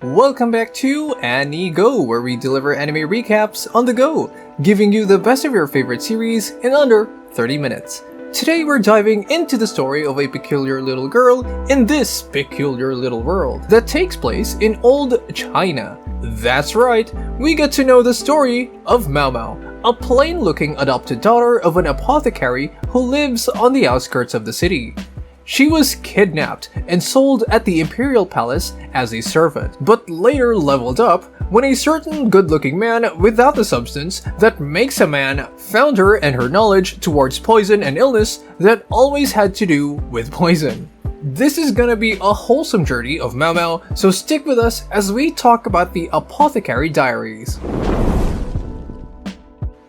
Welcome back to Anigo, where we deliver anime recaps on the go, giving you the best of your favorite series in under 30 minutes. Today we're diving into the story of a peculiar little girl in this peculiar little world that takes place in old China. That's right, we get to know the story of Maomao, a plain-looking adopted daughter of an apothecary who lives on the outskirts of the city. She was kidnapped and sold at the imperial palace as a servant, but later leveled up when a certain good-looking man without the substance that makes a man found her and her knowledge towards poison and illness that always had to do with poison. This is gonna be a wholesome journey of Maomao, so stick with us as we talk about the Apothecary Diaries.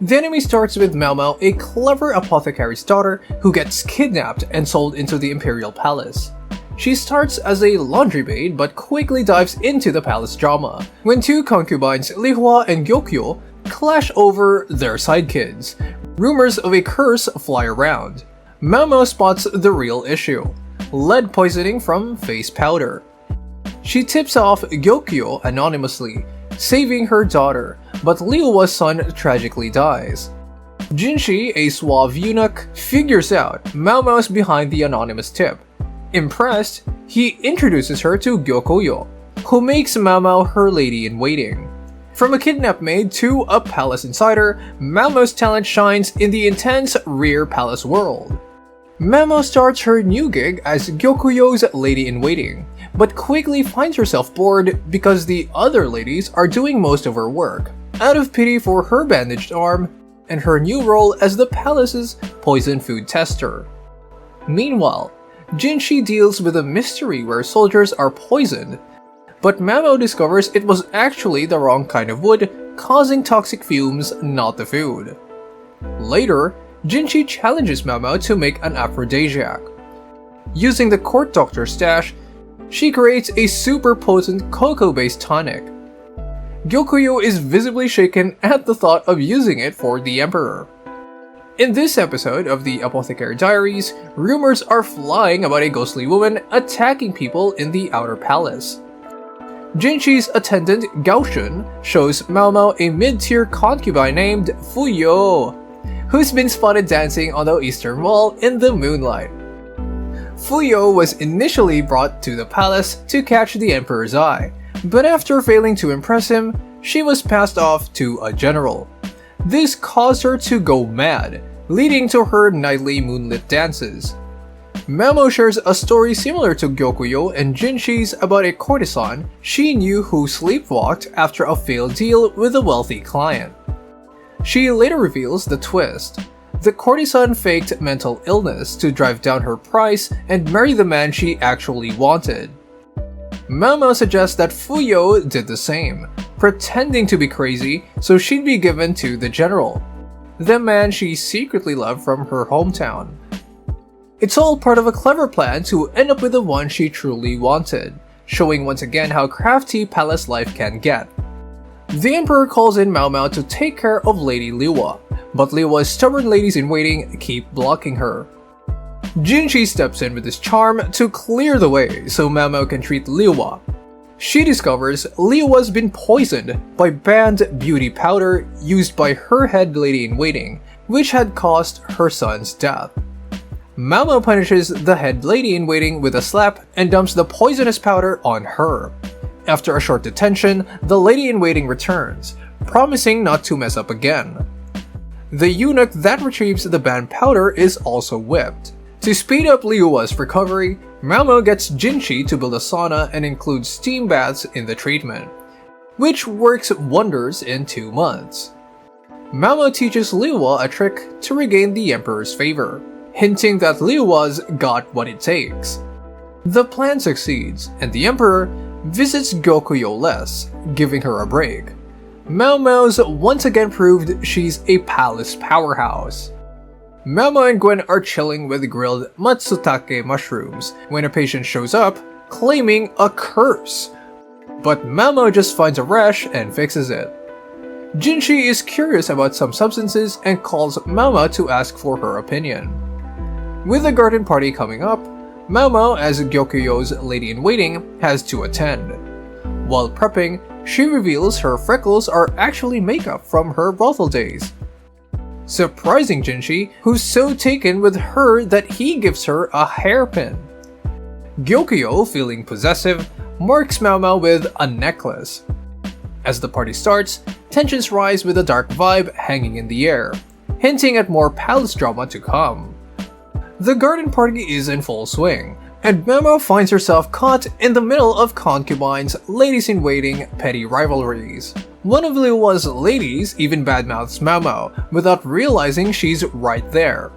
The anime starts with Maomao, a clever apothecary's daughter who gets kidnapped and sold into the imperial palace. She starts as a laundry maid but quickly dives into the palace drama when two concubines, Lihua and Gyokyo, clash over their side kids. Rumors of a curse fly around. Maomao spots the real issue: lead poisoning from face powder. She tips off Gyokyo anonymously, saving her daughter, but Liuwa's son tragically dies. Jinshi, a suave eunuch, figures out Maomao's behind the anonymous tip. Impressed, he introduces her to Gyokoyo, who makes Maomao her lady-in-waiting. From a kidnapped maid to a palace insider, Maomao's talent shines in the intense rear palace world. Maomao starts her new gig as Gyokoyo's lady-in-waiting, but quickly finds herself bored because the other ladies are doing most of her work, out of pity for her bandaged arm and her new role as the palace's poison food tester. Meanwhile, Jinshi deals with a mystery where soldiers are poisoned, but Maomao discovers it was actually the wrong kind of wood, causing toxic fumes, not the food. Later, Jinshi challenges Maomao to make an aphrodisiac. Using the court doctor's stash, she creates a super potent cocoa-based tonic. Gyokoyo is visibly shaken at the thought of using it for the emperor. In this episode of the Apothecary Diaries, rumors are flying about a ghostly woman attacking people in the outer palace. Jinshi's attendant Gaoshun shows Maomao a mid-tier concubine named Fuyo, who's been spotted dancing on the eastern wall in the moonlight. Fuyo was initially brought to the palace to catch the emperor's eye, but after failing to impress him, she was passed off to a general. This caused her to go mad, leading to her nightly moonlit dances. Maomao shares a story similar to Gyokoyo and Jinshi's about a courtesan she knew who sleepwalked after a failed deal with a wealthy client. She later reveals the twist. The courtesan faked mental illness to drive down her price and marry the man she actually wanted. Maomao suggests that Fuyo did the same, pretending to be crazy so she'd be given to the general, the man she secretly loved from her hometown. It's all part of a clever plan to end up with the one she truly wanted, showing once again how crafty palace life can get. The emperor calls in Maomao to take care of Lady Liuwa, but Liuwa's stubborn ladies-in-waiting keep blocking her. Jinshi steps in with his charm to clear the way so Maomao can treat Liuwa. She discovers Liuwa's been poisoned by banned beauty powder used by her head lady-in-waiting, which had caused her son's death. Maomao punishes the head lady-in-waiting with a slap and dumps the poisonous powder on her. After a short detention, the lady-in-waiting returns, promising not to mess up again. The eunuch that retrieves the banned powder is also whipped. To speed up Liuwa's recovery, Maomao gets Jinshi to build a sauna and includes steam baths in the treatment, which works wonders in 2 months. Maomao teaches Liuwa a trick to regain the emperor's favor, hinting that Liuwa's got what it takes. The plan succeeds, and the emperor visits Gyokoyo less, giving her a break. Maomao's once again proved she's a palace powerhouse. Maomao and Gwen are chilling with grilled matsutake mushrooms when a patient shows up, claiming a curse. But Maomao just finds a rash and fixes it. Jinshi is curious about some substances and calls Maomao to ask for her opinion. With the garden party coming up, Maomao, as Gyokoyo's lady-in-waiting, has to attend. While prepping, she reveals her freckles are actually makeup from her brothel days, surprising Jinshi, who's so taken with her that he gives her a hairpin. Gyokyo, feeling possessive, marks Maomao with a necklace. As the party starts, tensions rise with a dark vibe hanging in the air, hinting at more palace drama to come. The garden party is in full swing, and Maomao finds herself caught in the middle of concubines, ladies-in-waiting, petty rivalries. One of Liuwa's ladies even badmouths Maomao without realizing she's right there.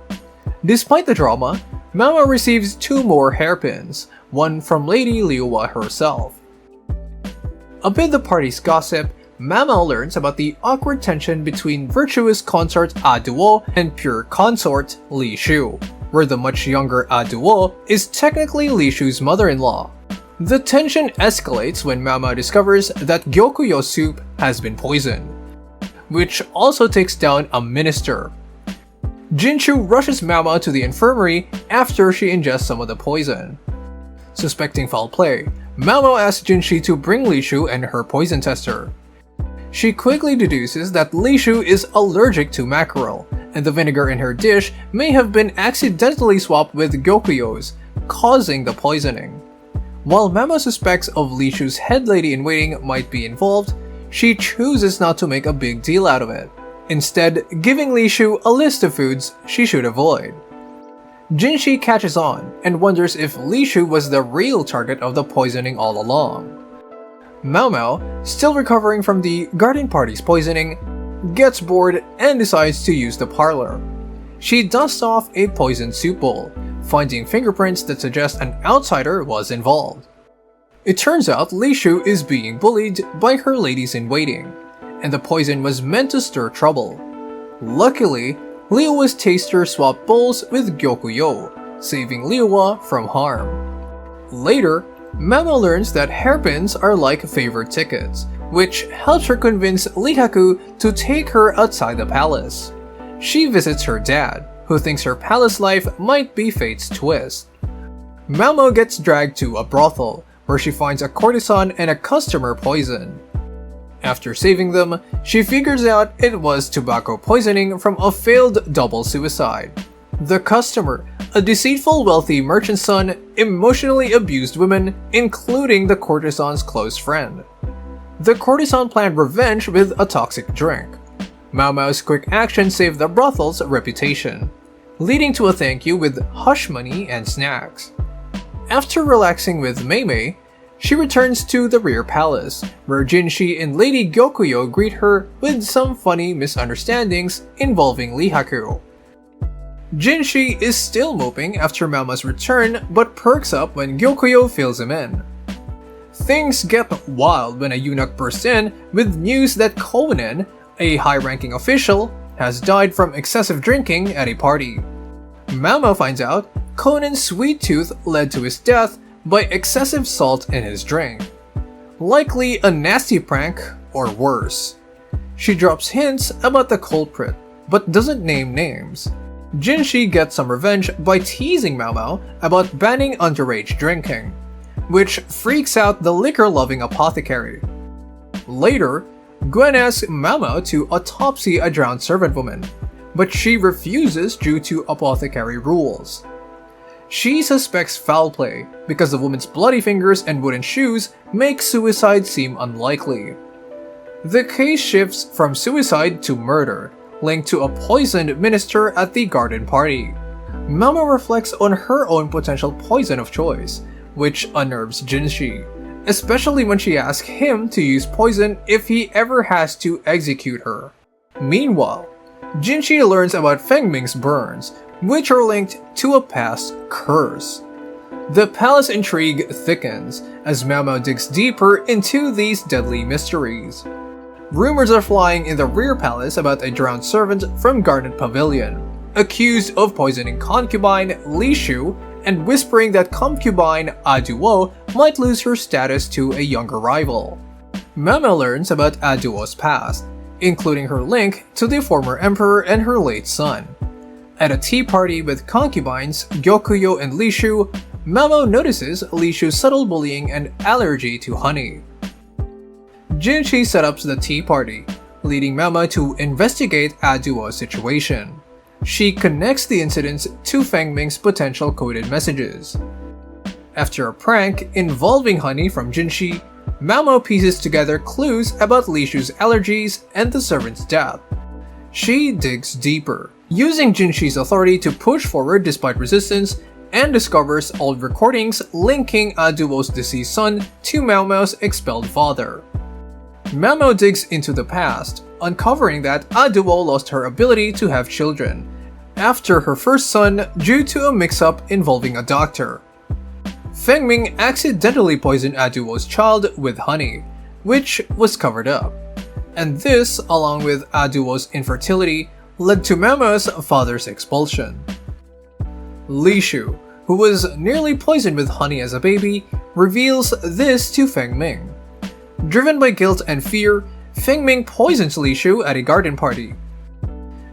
Despite the drama, Maomao receives 2 more hairpins, one from Lady Liuwa herself. Amid the party's gossip, Maomao learns about the awkward tension between virtuous consort Duo and pure consort Li Shu, where the much younger Duo is technically Li Shu's mother-in-law. The tension escalates when Maomao discovers that Gyokuyo soup has been poisoned, which also takes down a minister. Jinshu rushes Maomao to the infirmary after she ingests some of the poison. Suspecting foul play, Maomao asks Jinshi to bring Li Shu and her poison tester. She quickly deduces that Li Shu is allergic to mackerel, and the vinegar in her dish may have been accidentally swapped with Gyokuyo's, causing the poisoning. While Maomao suspects of Li Shu's head lady-in-waiting might be involved, she chooses not to make a big deal out of it, instead giving Li Shu a list of foods she should avoid. Jinshi catches on and wonders if Li Shu was the real target of the poisoning all along. Maomao, still recovering from the garden party's poisoning, gets bored and decides to use the parlor. She dusts off a poisoned soup bowl, finding fingerprints that suggest an outsider was involved. It turns out Li Shu is being bullied by her ladies-in-waiting, and the poison was meant to stir trouble. Luckily, Liuwa's taster swapped bowls with Gyokuyo, saving Liuwa from harm. Later, Maomao learns that hairpins are like favorite tickets, which helps her convince Lihaku to take her outside the palace. She visits her dad, who thinks her palace life might be fate's twist. Maomao gets dragged to a brothel, where she finds a courtesan and a customer poisoned. After saving them, she figures out it was tobacco poisoning from a failed double suicide. The customer, a deceitful wealthy merchant's son, emotionally abused women, including the courtesan's close friend. The courtesan planned revenge with a toxic drink. Maomao's quick action saved the brothel's reputation, leading to a thank you with hush money and snacks. After relaxing with Meimei, she returns to the rear palace, where Jinshi and Lady Gyokuyo greet her with some funny misunderstandings involving Lihaku. Jinshi is still moping after Maomao's return, but perks up when Gyokuyo fills him in. Things get wild when a eunuch bursts in with news that Konen, a high-ranking official, has died from excessive drinking at a party. Maomao finds out Konen's sweet tooth led to his death by excessive salt in his drink. Likely a nasty prank, or worse. She drops hints about the culprit, but doesn't name names. Jinshi gets some revenge by teasing Maomao about banning underage drinking, which freaks out the liquor-loving apothecary. Later, Gwen asks Maomao to autopsy a drowned servant woman, but she refuses due to apothecary rules. She suspects foul play because the woman's bloody fingers and wooden shoes make suicide seem unlikely. The case shifts from suicide to murder, linked to a poisoned minister at the garden party. Maomao reflects on her own potential poison of choice, which unnerves Jinshi, especially when she asks him to use poison if he ever has to execute her. Meanwhile, Jinshi learns about Fengming's burns, which are linked to a past curse. The palace intrigue thickens as Maomao digs deeper into these deadly mysteries. Rumors are flying in the rear palace about a drowned servant from Garnet Pavilion, accused of poisoning concubine Li Shu, and whispering that concubine Duo might lose her status to a younger rival. Maomao learns about Duo's past, including her link to the former emperor and her late son. At a tea party with concubines Gyokuyo and Li Shu, Maomao notices Li Shu's subtle bullying and allergy to honey. Jinshi set up the tea party, leading Maomao to investigate Aduo's situation. She connects the incidents to Feng Ming's potential coded messages. After a prank involving honey from Jinshi, Maomao pieces together clues about Li Shu's allergies and the servant's death. She digs deeper, using Jinshi's authority to push forward despite resistance, and discovers old recordings linking Aduo's deceased son to Maomao's expelled father. Maomao digs into the past, uncovering that Aduo lost her ability to have children after her first son due to a mix-up involving a doctor. Feng Ming accidentally poisoned Aduo's child with honey, which was covered up. And this, along with Aduo's infertility, led to Maomao's father's expulsion. Li Shu, who was nearly poisoned with honey as a baby, reveals this to Feng Ming. Driven by guilt and fear, Feng Ming poisons Li Shu at a garden party.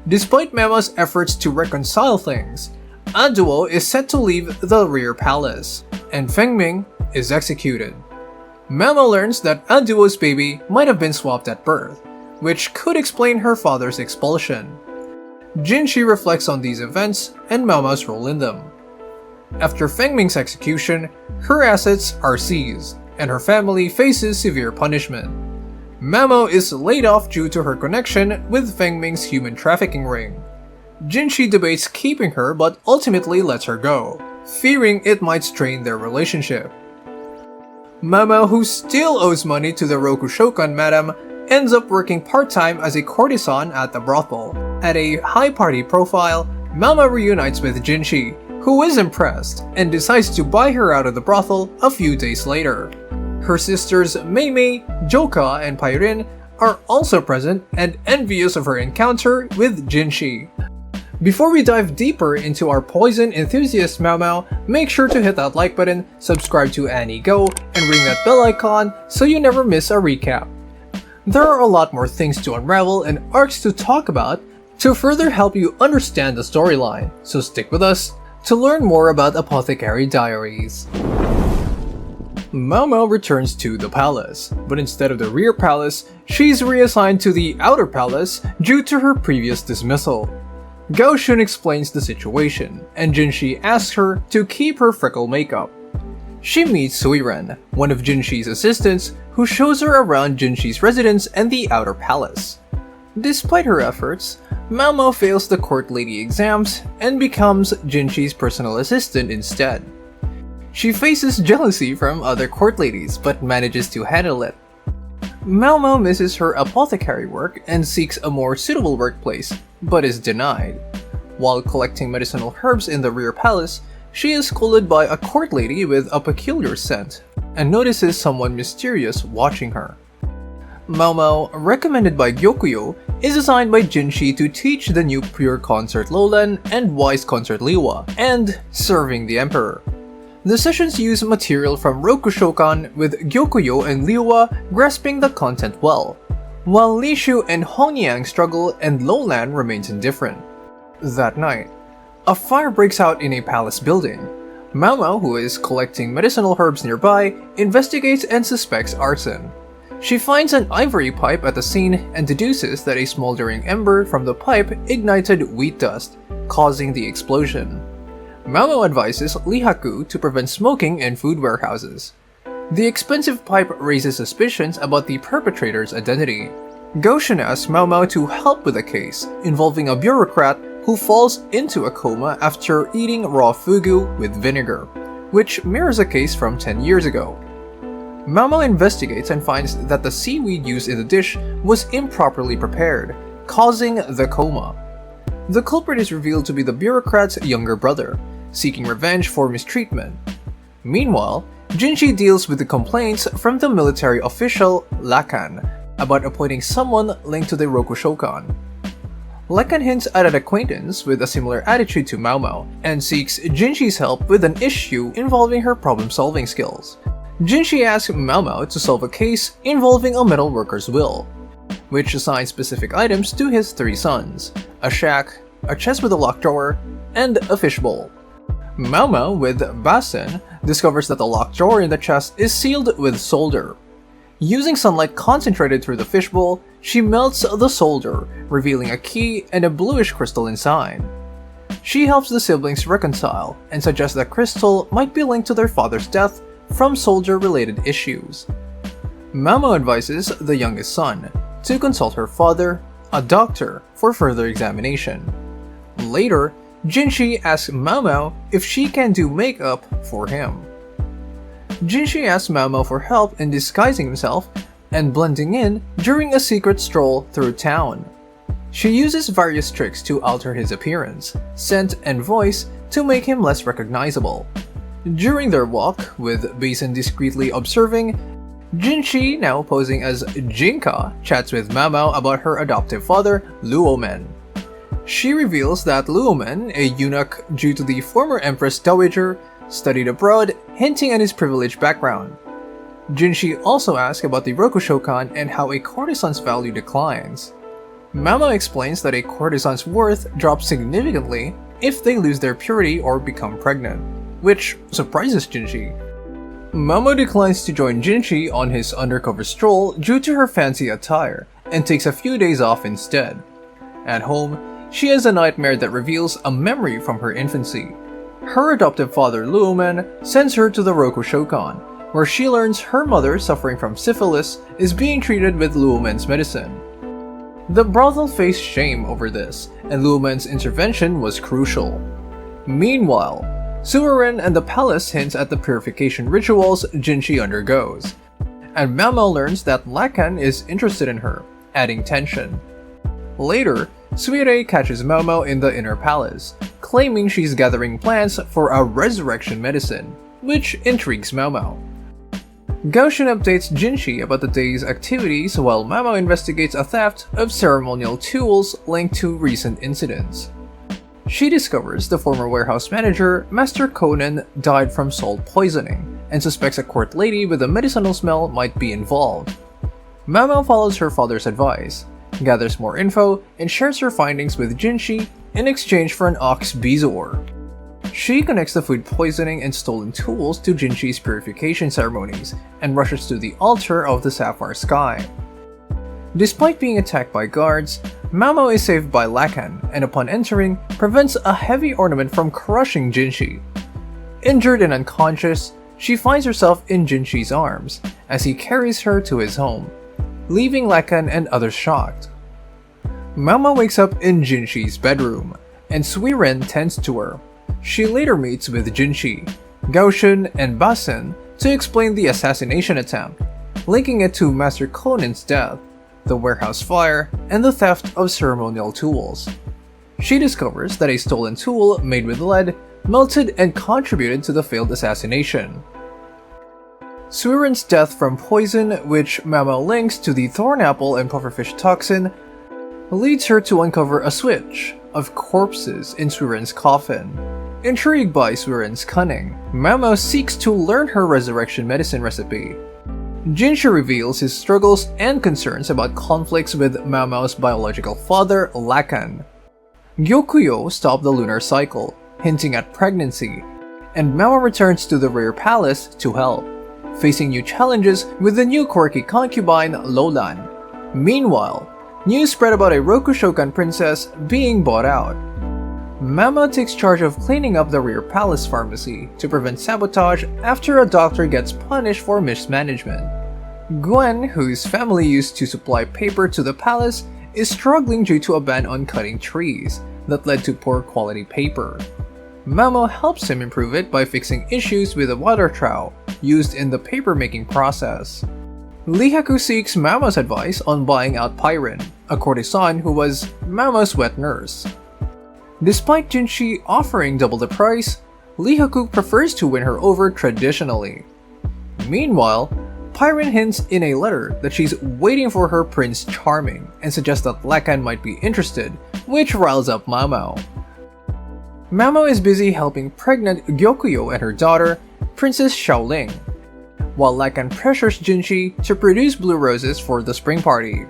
Despite Maomao's efforts to reconcile things, Aduo is set to leave the rear palace, and Feng Ming is executed. Maomao learns that Aduo's baby might have been swapped at birth, which could explain her father's expulsion. Jinshi reflects on these events and Maomao's role in them. After Feng Ming's execution, her assets are seized, and her family faces severe punishment. Maomao is laid off due to her connection with Feng Ming's human trafficking ring. Jinshi debates keeping her but ultimately lets her go, fearing it might strain their relationship. Maomao, who still owes money to the Rokushokan madam, ends up working part-time as a courtesan at the brothel. At a high-party profile, Maomao reunites with Jinshi, who is impressed and decides to buy her out of the brothel a few days later. Her sisters Meimei, Joka, and Pairin are also present and envious of her encounter with Jinshi. Before we dive deeper into our poison enthusiast Maomao, make sure to hit that like button, subscribe to Anigo, and ring that bell icon so you never miss a recap. There are a lot more things to unravel and arcs to talk about to further help you understand the storyline, so stick with us to learn more about Apothecary Diaries. Maomao returns to the palace, but instead of the rear palace, she's reassigned to the outer palace due to her previous dismissal. Gao Shun explains the situation, and Jinshi asks her to keep her freckle makeup. She meets Suiren, one of Jinshi's assistants, who shows her around Jinshi's residence and the outer palace. Despite her efforts, Maomao fails the court lady exams and becomes Jinshi's personal assistant instead. She faces jealousy from other court ladies but manages to handle it. Maomao misses her apothecary work and seeks a more suitable workplace, but is denied. While collecting medicinal herbs in the rear palace, she is scolded by a court lady with a peculiar scent, and notices someone mysterious watching her. Maomao, recommended by Gyokuyo, is assigned by Jinshi to teach the new pure consort Lowland and wise consort Liwa, and serving the emperor. The sessions use material from Rokushokan, with Gyokuyo and Liwa grasping the content well, while Li Shu and Hongyang struggle and Lowland remains indifferent. That night, a fire breaks out in a palace building. Maomao, who is collecting medicinal herbs nearby, investigates and suspects arson. She finds an ivory pipe at the scene and deduces that a smoldering ember from the pipe ignited wheat dust, causing the explosion. Maomao advises Lihaku to prevent smoking in food warehouses. The expensive pipe raises suspicions about the perpetrator's identity. Goshen asks Maomao to help with a case involving a bureaucrat who falls into a coma after eating raw fugu with vinegar, which mirrors a case from 10 years ago. Maomao investigates and finds that the seaweed used in the dish was improperly prepared, causing the coma. The culprit is revealed to be the bureaucrat's younger brother, seeking revenge for mistreatment. Meanwhile, Jinshi deals with the complaints from the military official Lakan about appointing someone linked to the Rokushokan. Lakan hints at an acquaintance with a similar attitude to Maomao and seeks Jinshi's help with an issue involving her problem-solving skills. Jinshi asks Maomao to solve a case involving a metal worker's will, which assigns specific items to his 3 sons: a shack, a chest with a locked drawer, and a fishbowl. Maomao, with Basen, discovers that the locked drawer in the chest is sealed with solder. Using sunlight concentrated through the fishbowl, she melts the solder, revealing a key and a bluish crystal inside. She helps the siblings reconcile and suggests that crystal might be linked to their father's death from soldier-related issues. Maomao advises the youngest son to consult her father, a doctor, for further examination. Later, Jinshi asks Maomao if she can do makeup for him. Jinshi asks Maomao for help in disguising himself and blending in during a secret stroll through town. She uses various tricks to alter his appearance, scent, and voice to make him less recognizable. During their walk, with Basin discreetly observing, Jinshi, now posing as Jinka, chats with Maomao about her adoptive father, Luomen. She reveals that Luomen, a eunuch due to the former Empress Dowager, studied abroad, hinting at his privileged background. Jinshi also asks about the Rokushokan and how a courtesan's value declines. Maomao explains that a courtesan's worth drops significantly if they lose their purity or become pregnant, which surprises Jinshi. Maomao declines to join Jinshi on his undercover stroll due to her fancy attire and takes a few days off instead. At home, she has a nightmare that reveals a memory from her infancy. Her adoptive father Luomen sends her to the Rokushokan, where she learns her mother, suffering from syphilis, is being treated with Luomen's medicine. The brothel faced shame over this, and Luomen's intervention was crucial. Meanwhile, Suiren and the palace hints at the purification rituals Jinshi undergoes, and Maomao learns that Lakan is interested in her, adding tension. Later, Suire catches Maomao in the inner palace, claiming she's gathering plants for a resurrection medicine, which intrigues Maomao. Gaoshin updates Jinshi about the day's activities while Maomao investigates a theft of ceremonial tools linked to recent incidents. She discovers the former warehouse manager, Master Conan, died from salt poisoning, and suspects a court lady with a medicinal smell might be involved. Maomao follows her father's advice, gathers more info, and shares her findings with Jinshi in exchange for an ox bezoar. She connects the food poisoning and stolen tools to Jinshi's purification ceremonies and rushes to the altar of the sapphire sky. Despite being attacked by guards, Maomao is saved by Lakan and upon entering, prevents a heavy ornament from crushing Jinshi. Injured and unconscious, she finds herself in Jinshi's arms as he carries her to his home, leaving Lakan and others shocked. Maomao wakes up in Jinshi's bedroom, and Suiren tends to her. She later meets with Jinshi, Gaoshin, and Basin to explain the assassination attempt, linking it to Master Conan's death, the warehouse fire, and the theft of ceremonial tools. She discovers that a stolen tool made with lead melted and contributed to the failed assassination. Suiren's death from poison, which Maomao links to the thorn apple and pufferfish toxin, leads her to uncover a switch of corpses in Suiren's coffin. Intrigued by Suiren's cunning, Maomao seeks to learn her resurrection medicine recipe. Jinshi reveals his struggles and concerns about conflicts with Maomao's biological father, Lakan. Gyokuyo stopped the lunar cycle, hinting at pregnancy, and Maomao returns to the rear palace to help, facing new challenges with the new quirky concubine, Lolan. Meanwhile, news spread about a Rokushokan princess being bought out. Maomao takes charge of cleaning up the rear palace pharmacy to prevent sabotage after a doctor gets punished for mismanagement. Gwen, whose family used to supply paper to the palace, is struggling due to a ban on cutting trees that led to poor quality paper. Maomao helps him improve it by fixing issues with a water trough used in the paper-making process. Lihaku seeks Maomao's advice on buying out Pyrin, a courtesan who was Maomao's wet nurse. Despite Jinshi offering double the price, Lihaku prefers to win her over traditionally. Meanwhile, Pyrin hints in a letter that she's waiting for her Prince Charming and suggests that Lakan might be interested, which riles up Maomao. Maomao is busy helping pregnant Gyokuyo and her daughter, Princess Xiaoling, while Lakan pressures Jinshi to produce blue roses for the spring party.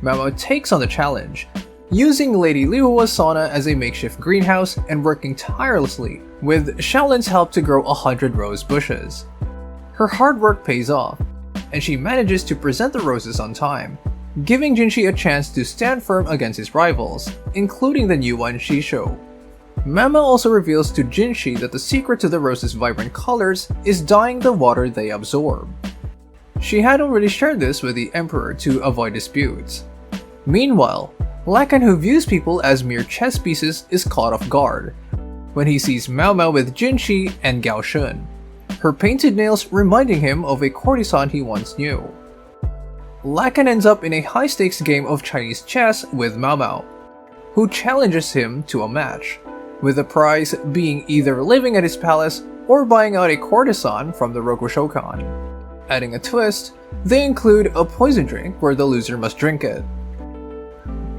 Maomao takes on the challenge, using Lady Liuhua's sauna as a makeshift greenhouse and working tirelessly with Xiaoling's help to grow 100 rose bushes. Her hard work pays off, and she manages to present the roses on time, giving Jinshi a chance to stand firm against his rivals, including the new one, Shisho. Maomao also reveals to Jinshi that the secret to the roses' vibrant colors is dyeing the water they absorb. She had already shared this with the Emperor to avoid disputes. Meanwhile, Lakan, who views people as mere chess pieces, is caught off guard when he sees Maomao with Jinshi and Gao Shun, her painted nails reminding him of a courtesan he once knew. Lakan ends up in a high-stakes game of Chinese chess with Maomao, who challenges him to a match, with the prize being either living at his palace or buying out a courtesan from the Rokushokan. Adding a twist, they include a poison drink where the loser must drink it.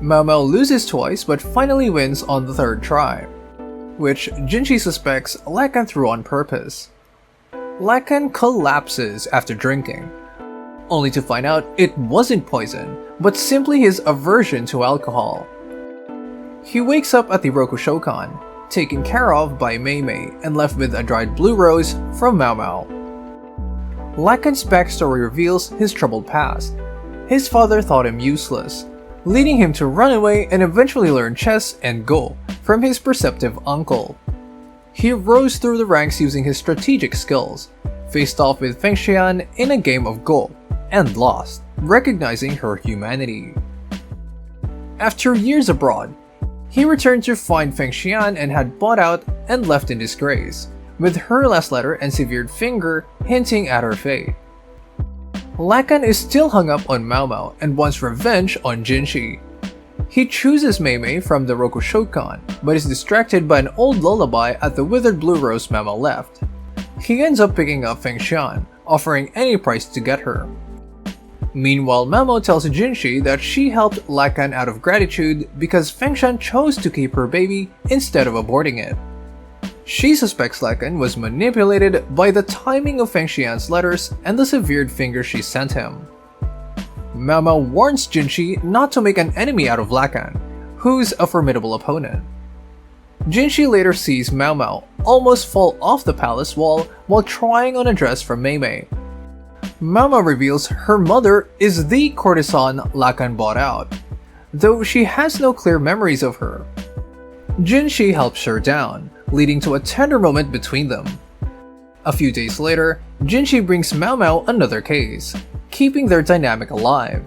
Maomao loses twice but finally wins on the third try, which Jinshi suspects Lakan threw on purpose. Lakan collapses after drinking, only to find out it wasn't poison, but simply his aversion to alcohol. He wakes up at the Rokushokan, taken care of by Mei and left with a dried blue rose from Maomao. Lakan's backstory reveals his troubled past. His father thought him useless, leading him to run away and eventually learn chess and Go from his perceptive uncle. He rose through the ranks using his strategic skills, faced off with Feng Xian in a game of Go, and lost, recognizing her humanity. After years abroad, he returned to find Feng Xian and had bought out and left in disgrace, with her last letter and severed finger hinting at her fate. Lakan is still hung up on Maomao and wants revenge on Jinshi. He chooses Mei from the Rokushokan, but is distracted by an old lullaby at the withered blue rose Maomao left. He ends up picking up Feng Xian, offering any price to get her. Meanwhile, Maomao tells Jinshi that she helped Lakan out of gratitude because Feng Xian chose to keep her baby instead of aborting it. She suspects Lakan was manipulated by the timing of Feng Xian's letters and the severed finger she sent him. Maomao warns Jinshi not to make an enemy out of Lakan, who's a formidable opponent. Jinshi later sees Maomao almost fall off the palace wall while trying on a dress from Mei. Maomao reveals her mother is the courtesan Lakan bought out, though she has no clear memories of her. Jinshi helps her down, leading to a tender moment between them. A few days later, Jinshi brings Maomao another case, keeping their dynamic alive.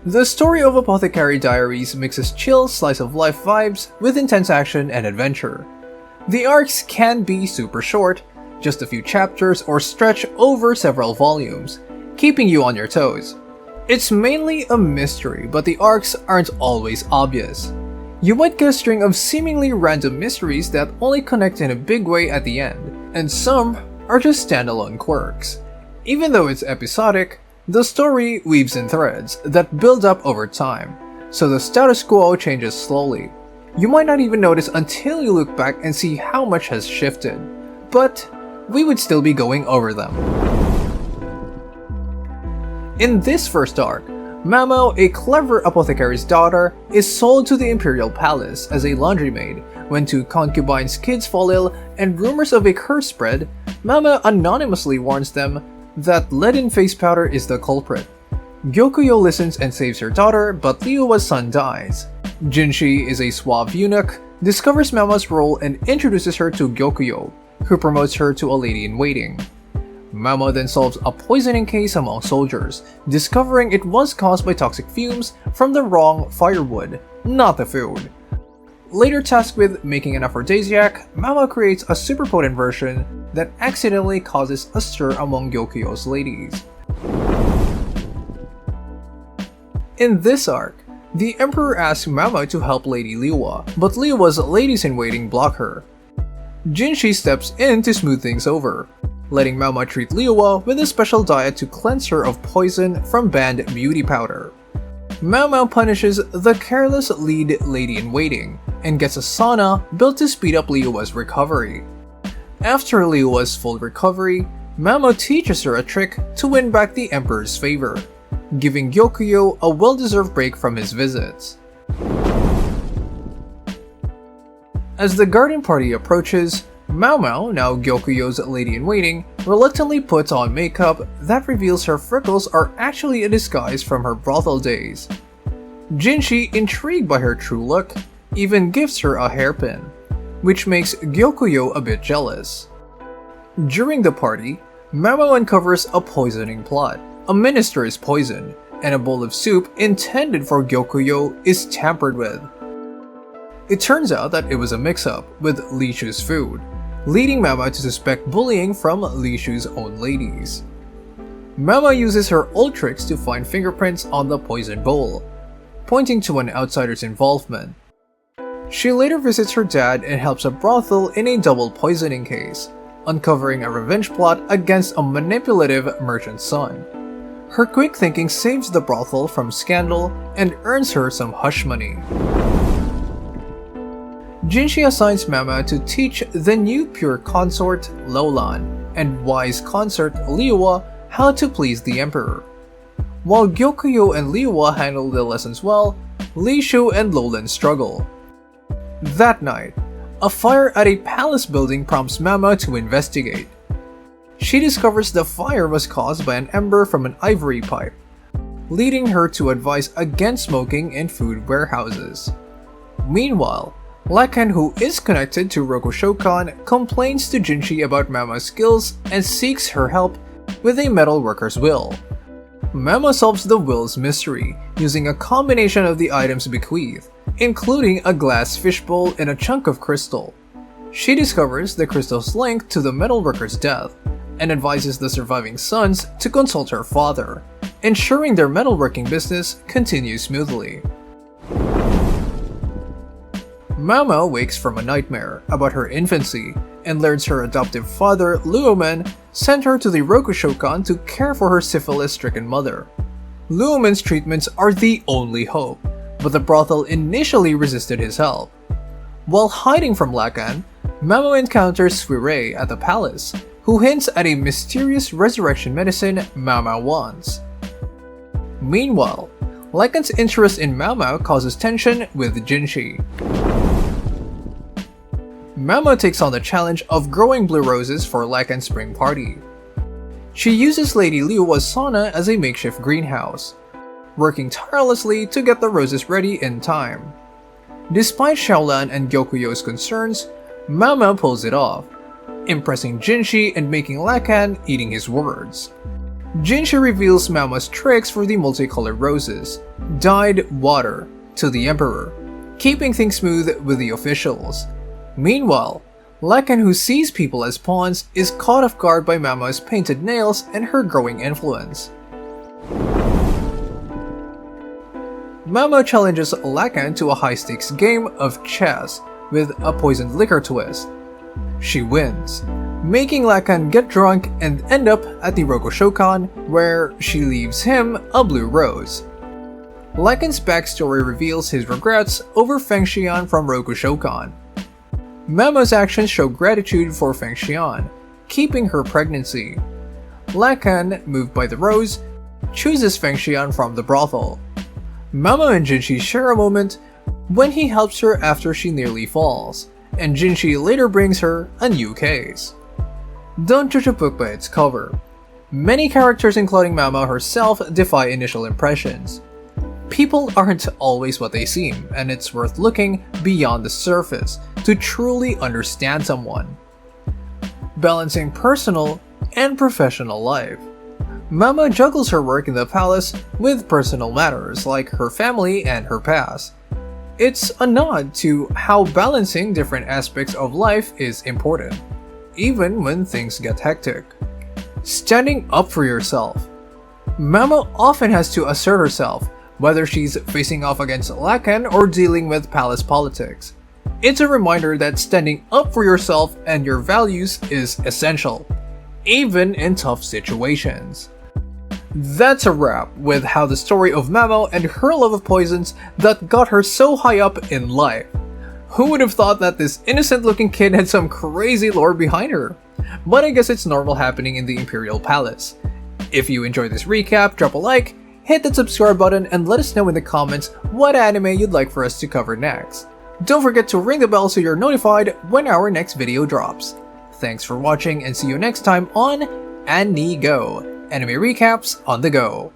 The story of Apothecary Diaries mixes chill slice-of-life vibes with intense action and adventure. The arcs can be super short, just a few chapters, or stretch over several volumes, keeping you on your toes. It's mainly a mystery, but the arcs aren't always obvious. You might get a string of seemingly random mysteries that only connect in a big way at the end, and some are just standalone quirks. Even though it's episodic, the story weaves in threads that build up over time, so the status quo changes slowly. You might not even notice until you look back and see how much has shifted, but we would still be going over them. In this first arc, Maomao, a clever apothecary's daughter, is sold to the imperial palace as a laundry maid. When two concubines' kids fall ill and rumors of a curse spread, Maomao anonymously warns them that leaden face powder is the culprit. Gyokuyo listens and saves her daughter, but Liuwa's son dies. Jinshi is a suave eunuch, discovers Maomao's role and introduces her to Gyokuyo, who promotes her to a lady-in-waiting. Maomao then solves a poisoning case among soldiers, discovering it was caused by toxic fumes from the wrong firewood, not the food. Later tasked with making an aphrodisiac, Maomao creates a super potent version that accidentally causes a stir among Gyokuyo's ladies. In this arc, the Emperor asks Maomao to help Lady Liuwa, but Liuwa's ladies-in-waiting block her. Jinshi steps in to smooth things over, letting Maomao treat Liuwa with a special diet to cleanse her of poison from banned beauty powder. Maomao punishes the careless lead lady-in-waiting, and gets a sauna built to speed up Liuwa's recovery. After Liuwa's full recovery, Maomao teaches her a trick to win back the Emperor's favor, giving Gyokuyo a well-deserved break from his visits. As the garden party approaches, Maomao, now Gyokuyo's lady-in-waiting, reluctantly puts on makeup that reveals her freckles are actually a disguise from her brothel days. Jinshi, intrigued by her true look, even gives her a hairpin, which makes Gyokuyo a bit jealous. During the party, Maomao uncovers a poisoning plot. A minister is poisoned, and a bowl of soup intended for Gyokuyo is tampered with. It turns out that it was a mix-up with Li Shu's food, leading Maomao to suspect bullying from Li Shu's own ladies. Maomao uses her old tricks to find fingerprints on the poisoned bowl, pointing to an outsider's involvement. She later visits her dad and helps a brothel in a double poisoning case, uncovering a revenge plot against a manipulative merchant's son. Her quick thinking saves the brothel from scandal and earns her some hush money. Jinshi assigns Maomao to teach the new pure consort, Lolan, and wise consort, Liuwa, how to please the emperor. While Gyokuyo and Liuwa handle the lessons well, Li Shu and Lolan struggle. That night, a fire at a palace building prompts Maomao to investigate. She discovers the fire was caused by an ember from an ivory pipe, leading her to advise against smoking in food warehouses. Meanwhile, Lakan, who is connected to Rokushokan, complains to Jinshi about Maomao's skills and seeks her help with a metal worker's will. Maomao solves the will's mystery using a combination of the items bequeathed, including a glass fishbowl and a chunk of crystal. She discovers the crystal's link to the metal worker's death and advises the surviving sons to consult her father, ensuring their metalworking business continues smoothly. Maomao wakes from a nightmare about her infancy and learns her adoptive father, Luomen, sent her to the Rokushokan to care for her syphilis-stricken mother. Luomen's treatments are the only hope, but the brothel initially resisted his help. While hiding from Lakan, Maomao encounters Suirei at the palace, who hints at a mysterious resurrection medicine Maomao wants. Meanwhile, Lakan's interest in Maomao causes tension with Jinshi. Maomao takes on the challenge of growing blue roses for Lakan's spring party. She uses Lady Liuwa's sauna as a makeshift greenhouse, working tirelessly to get the roses ready in time. Despite Xiaolan and Gyokuyo's concerns, Maomao pulls it off, impressing Jinshi and making Lakan eating his words. Jinshi reveals Maomao's tricks for the multicolored roses, dyed water, to the emperor, keeping things smooth with the officials. Meanwhile, Lakan, who sees people as pawns, is caught off guard by Maomao's painted nails and her growing influence. Maomao challenges Lakan to a high-stakes game of chess with a poisoned liquor twist. She wins, making Lakan get drunk and end up at the Rokushokan, where she leaves him a blue rose. Lakan's backstory reveals his regrets over Feng Xian from Rokushokan. Maomao's actions show gratitude for Feng Xian, keeping her pregnancy. Lakan, moved by the rose, chooses Feng Xian from the brothel. Maomao and Jinshi share a moment when he helps her after she nearly falls, and Jinshi later brings her a new case. Don't judge a book by its cover. Many characters, including Maomao herself, defy initial impressions. People aren't always what they seem, and it's worth looking beyond the surface to truly understand someone. Balancing personal and professional life. Maomao juggles her work in the palace with personal matters like her family and her past. It's a nod to how balancing different aspects of life is important, even when things get hectic. Standing up for yourself. Maomao often has to assert herself, whether she's facing off against Lakan or dealing with palace politics. It's a reminder that standing up for yourself and your values is essential, even in tough situations. That's a wrap with how the story of Maomao and her love of poisons that got her so high up in life. Who would have thought that this innocent-looking kid had some crazy lore behind her? But I guess it's normal happening in the Imperial Palace. If you enjoyed this recap, drop a like, hit that subscribe button, and let us know in the comments what anime you'd like for us to cover next. Don't forget to ring the bell so you're notified when our next video drops. Thanks for watching and see you next time on Anigo, anime recaps on the go.